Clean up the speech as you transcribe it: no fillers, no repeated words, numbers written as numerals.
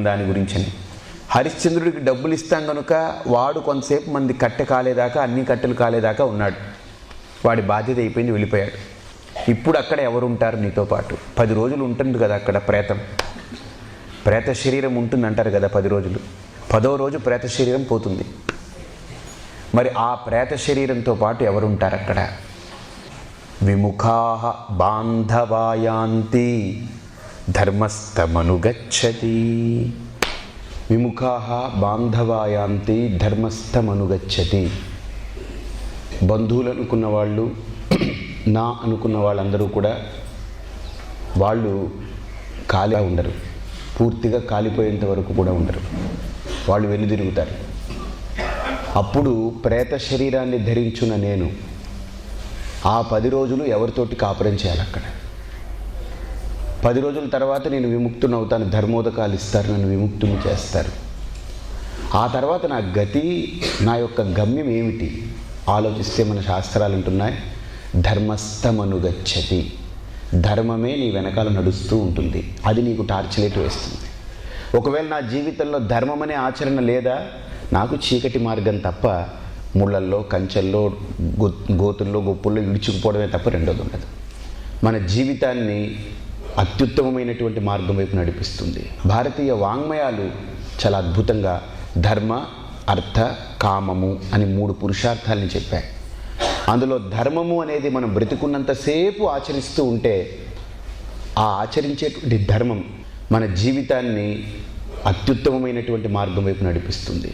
దాని గురించని. హరిశ్చంద్రుడికి డబ్బులు ఇస్తాం కనుక వాడు కొంతసేపు మంది కట్టె కాలేదాకా, అన్ని కట్టెలు కాలేదాకా ఉన్నాడు. వాడి బాధ్యత అయిపోయింది, వెళ్ళిపోయాడు. ఇప్పుడు అక్కడ ఎవరు ఉంటారు నీతో పాటు? 10 రోజులు ఉంటుంది కదా అక్కడ ప్రేతం. ప్రేత శరీరం ఉంటుంది అంటారు కదా 10 రోజులు. 10వ రోజు ప్రేత శరీరం పోతుంది. మరి ఆ ప్రేత శరీరంతో పాటు ఎవరుంటారు అక్కడ? విముఖాః బాంధవాయాంతి ధర్మస్థమనుగచ్చతి. విముఖాః బాంధవాయాంతి ధర్మస్థమనుగచ్చతి. బంధువులు అనుకున్న వాళ్ళు, నా అనుకున్న వాళ్ళందరూ కూడా వాళ్ళు ఖాళీగా ఉండరు. పూర్తిగా కాలిపోయేంత వరకు కూడా ఉండరు. వాళ్ళు వెనుదిరుగుతారు. అప్పుడు ప్రేత శరీరాన్ని ధరించున్న నేను ఆ 10 రోజులు ఎవరితోటి కాపురం చేయాలి అక్కడ? 10 రోజుల తర్వాత నేను విముక్తుని అవుతాను. ధర్మోదకాలు ఇస్తారు, నన్ను విముక్తుని చేస్తారు. ఆ తర్వాత నా గతి, నా యొక్క గమ్యం ఏమిటి ఆలోచిస్తే మన శాస్త్రాలు అంటున్నాయి, ధర్మస్థమనుగచ్చతి. ధర్మమే నీ వెనకాల నడుస్తూ ఉంటుంది. అది నీకు టార్చ్ లైట్ వేస్తుంది. ఒకవేళ నా జీవితంలో ధర్మం అనే ఆచరణ లేదా, నాకు చీకటి మార్గం తప్ప ముళ్ళల్లో, కంచెల్లో, గోతుల్లో, గొప్పుల్లో ఇడుచుకుపోవడమే తప్ప రెండోది ఉండదు. మన జీవితాన్ని అత్యుత్తమమైనటువంటి మార్గం వైపు నడిపిస్తుంది. భారతీయ వాంగ్మయాలు చాలా అద్భుతంగా ధర్మ, అర్థ, కామము అని 3 పురుషార్థాలని చెప్పాయి. అందులో ధర్మము అనేది మనం బ్రతికున్నంతసేపు ఆచరిస్తూ ఉంటే ఆ ఆచరించేటువంటి ధర్మం మన జీవితాన్ని అత్యుత్తమమైనటువంటి మార్గం వైపు నడిపిస్తుంది.